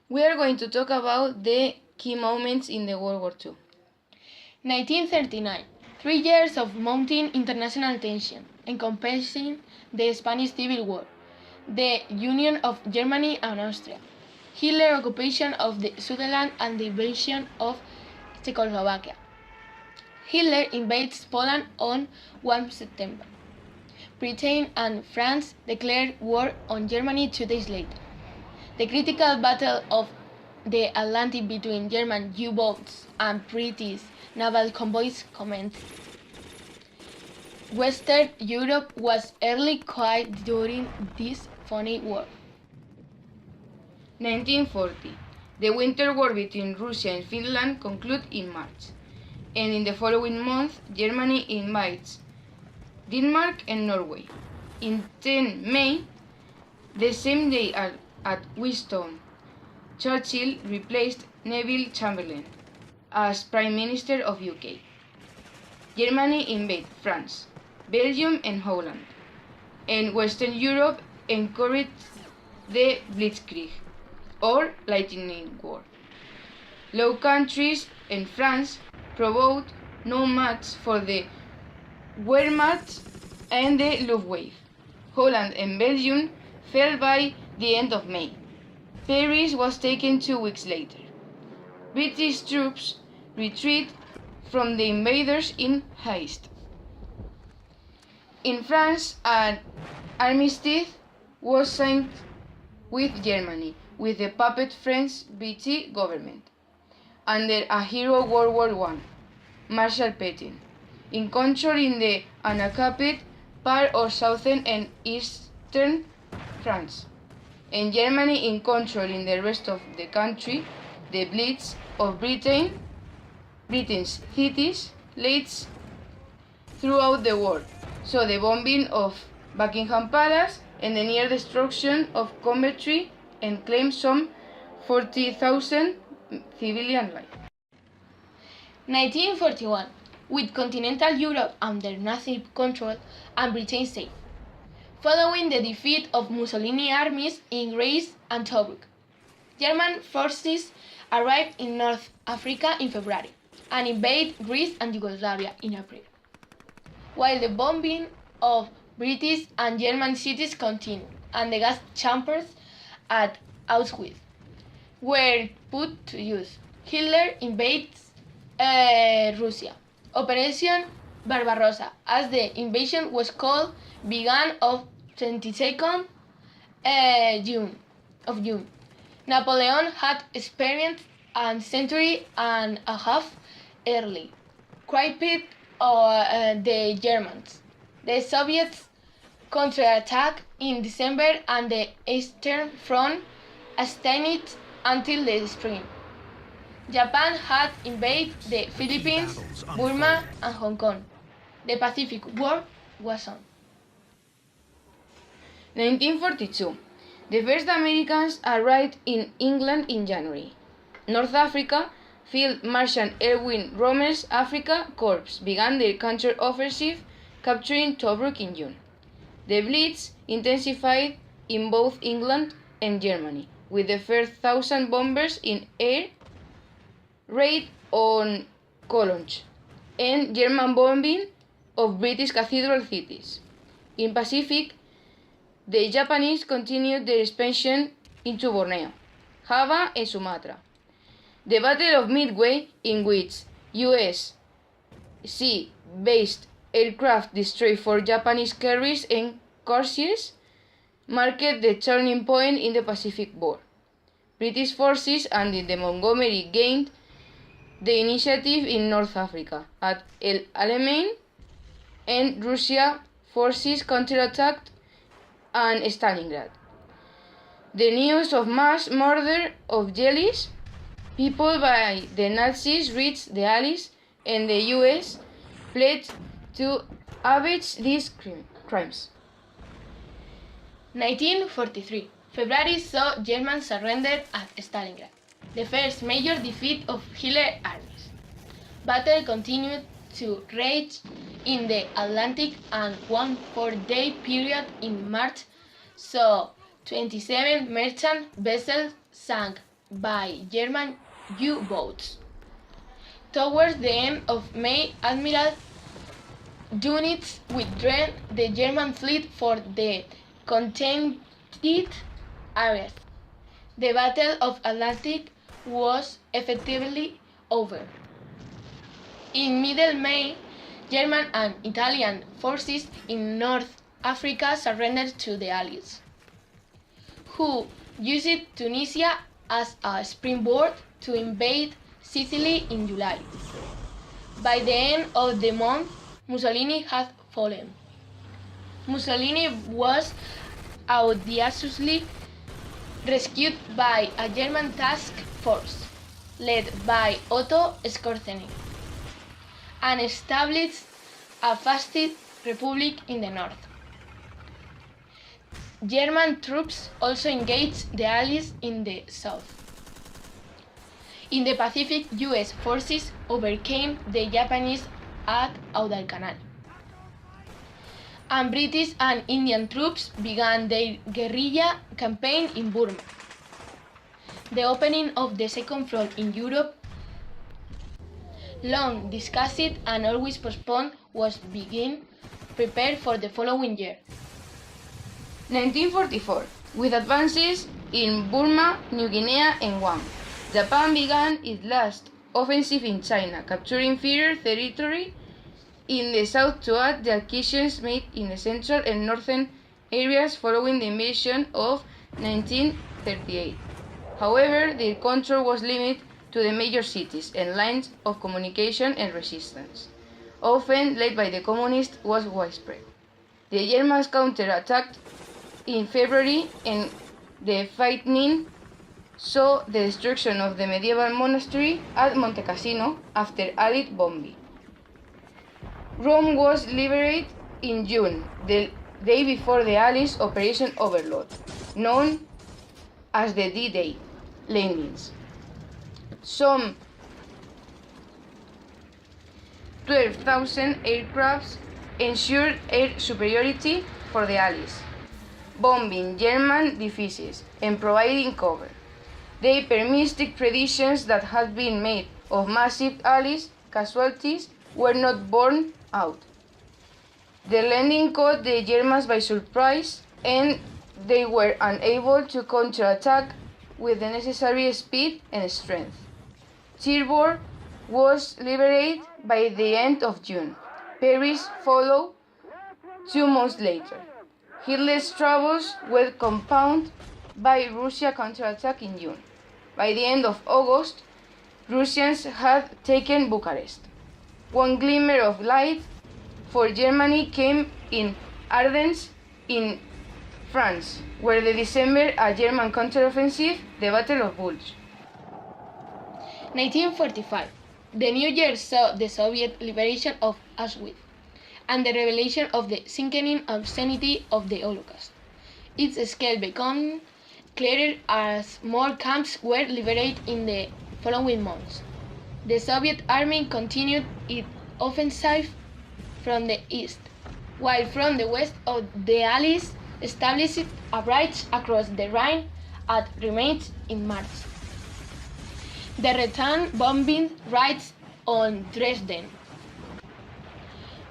We are going to talk about the key moments in the World War II. 1939. 3 years of mounting international tension, encompassing the Spanish Civil War, the union of Germany and Austria, Hitler occupation of the Sudetenland and the invasion of Czechoslovakia. Hitler invades Poland on 1 September. Britain and France declared war on Germany 2 days later. The critical battle of the Atlantic between German U-boats and British naval convoys commenced. Western Europe was early quiet during this funny war. 1940. The Winter War between Russia and Finland concluded in March, and in the following month, Germany invades Denmark and Norway. In 10 May, the same day at Winston, Churchill replaced Neville Chamberlain as Prime Minister of UK. Germany invaded France, Belgium and Holland, and Western Europe encouraged the Blitzkrieg, or Lightning War. Low Countries and France provoked no match for the Wehrmacht and the Luftwaffe. Holland and Belgium fell by the end of May. Paris was taken 2 weeks later. British troops retreated from the invaders in haste. In France, an armistice was signed with Germany, with the puppet French Vichy government, under a hero World War I, Marshal Pétain, in control in the unoccupied part of southern and eastern France, and Germany in control in the rest of the country. The Blitz of Britain's cities leads throughout the world, so the bombing of Buckingham Palace and the near destruction of Coventry and claimed some 40,000 civilian lives. 1941. With continental Europe under Nazi control and Britain safe. Following the defeat of Mussolini armies in Greece and Tobruk, German forces arrived in North Africa in February and invaded Greece and Yugoslavia in April, while the bombing of British and German cities continued and the gas chambers at Auschwitz were put to use. Hitler invades Russia. Operation Barbarossa, as the invasion was called, began on 22nd June. Napoleon had experienced a century and a half early, crippled the Germans. The Soviets counterattacked in December and the Eastern Front stayed until the spring. Japan had invaded the Philippines, Burma, and Hong Kong. The Pacific War was on. 1942. The first Americans arrived in England in January. North Africa, Field Marshal Erwin Romer's Africa Corps began their counter-offensive, capturing Tobruk in June. The Blitz intensified in both England and Germany, with the first 1,000 bombers in air raid on Cologne, and German bombing of British cathedral cities. In Pacific, the Japanese continued their expansion into Borneo, Java, and Sumatra. The Battle of Midway, in which U.S. sea-based aircraft destroyed 4 Japanese carriers and corsairs, marked the turning point in the Pacific War. British forces under the Montgomery gained the initiative in North Africa at El Alamein, and Russian forces counterattacked and Stalingrad. The news of mass murder of Jewish people by the Nazis reached the Allies, and the US pledged to avenge these crimes. 1943. February saw Germans surrender at Stalingrad, the first major defeat of Hitler's armies. Battle continued to rage in the Atlantic, and one 4-day period in March saw 27 merchant vessels sank by German U-boats. Towards the end of May, Admiral units withdrew the German fleet for the contested areas. The Battle of Atlantic was effectively over. In middle May, German and Italian forces in North Africa surrendered to the Allies, who used Tunisia as a springboard to invade Sicily in July. By the end of the month, Mussolini had fallen. Mussolini was audaciously rescued by a German task force led by Otto Skorzeny and established a fascist republic in the north. German troops also engaged the Allies in the south. In the Pacific, US forces overcame the Japanese at Guadalcanal, and British and Indian troops began their guerrilla campaign in Burma. The opening of the Second Front in Europe, long discussed and always postponed, was begun prepared for the following year. 1944. With advances in Burma, New Guinea, and Guam, Japan began its last offensive in China, capturing further territory in the south to add the acquisitions made in the central and northern areas following the invasion of 1938. However, their control was limited to the major cities, and lines of communication and resistance, often led by the communists, was widespread. The Germans counterattacked in February, and the fighting saw the destruction of the medieval monastery at Monte Cassino after Allied bombing. Rome was liberated in June, the day before the Allies' Operation Overlord, known as the D-Day landings. Some 12,000 aircrafts ensured air superiority for the Allies, bombing German defenses and providing cover. They pessimistic predictions that had been made of massive Allies casualties were not borne out. The landing caught the Germans by surprise, and they were unable to counterattack with the necessary speed and strength. Cherbourg was liberated by the end of June. Paris followed 2 months later. Hitler's troubles were compounded by Russia's counterattack in June. By the end of August, Russians had taken Bucharest. One glimmer of light for Germany came in Ardennes in France, where the December a German counteroffensive, the Battle of Bulge. 1945. The new year saw the Soviet liberation of Auschwitz and the revelation of the sickening obscenity of the Holocaust. Its scale became clearer as more camps were liberated in the following months. The Soviet army continued its offensive from the east, while from the west the Allies established a bridge across the Rhine at Reims in March. The return bombing raids on Dresden,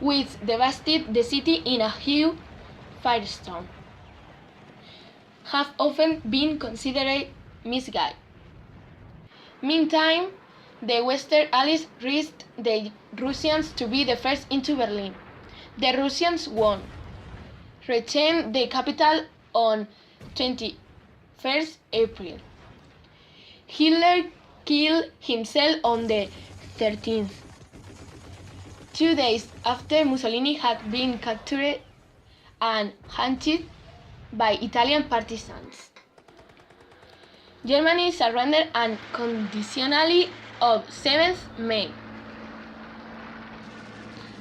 which devastated the city in a huge firestorm, have often been considered misguided. Meantime, the Western Allies risked the Russians to be the first into Berlin. The Russians won, retained the capital on 21st April. Hitler killed himself on the 13th, 2 days after Mussolini had been captured and hunted by Italian partisans. Germany surrendered unconditionally on 7th May,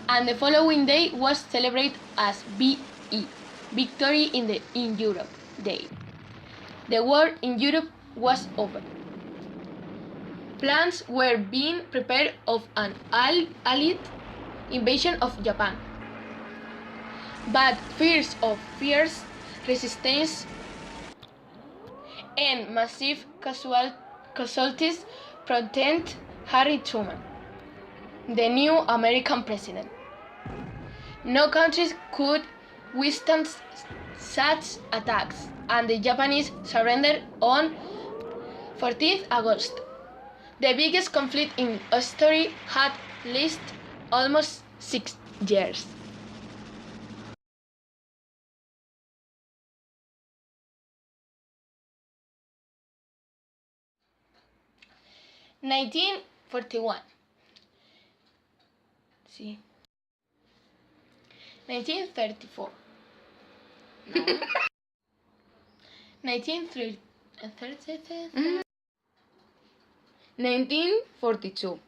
and the following day was celebrated as VE, Victory in Europe Day. The war in Europe was over. Plans were being prepared of an Allied invasion of Japan, but fears of fierce resistance and massive consultants President Harry Truman, the new American president. No countries could withstand such attacks, and the Japanese surrendered on 14th August. The biggest conflict in history had lasted almost 6 years. (1941) Sí. 1934. No. 1942.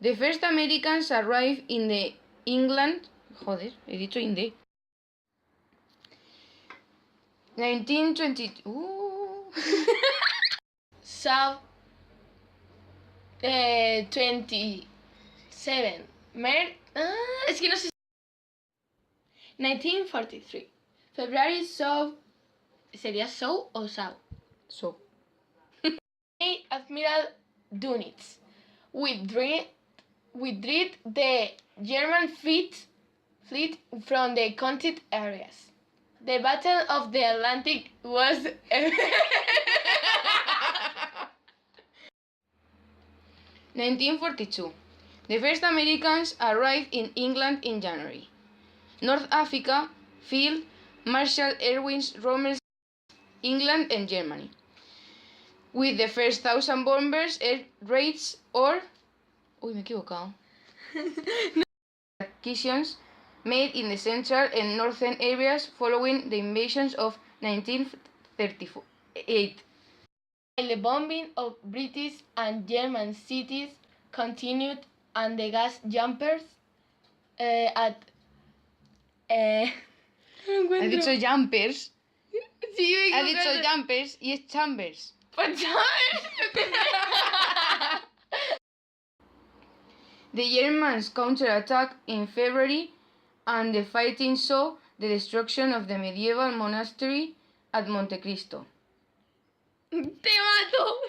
The first Americans arrived in the England. Joder, he dicho in the. 1920. South 27. Es que no sé. 1943. February South. ¿Sería South o South? So. Admiral Dönitz withdrew the German fleet from the contested areas. The Battle of the Atlantic was 1942. The first Americans arrived in England in January. North Africa, Field Marshal Erwin Rommel's England and Germany. With the first 1,000 bombers, air raids or... Uy, me he equivocado. Acquisitions made in the central and northern areas following the invasions of 1938. While the bombing of British and German cities continued and the gas jumpers Has dicho jumpers. Sí, me Has dicho jumpers y es chambers. Pues sabes. The Germans counterattacked in February, and the fighting saw the destruction of the medieval monastery at Monte Cristo. Te mato.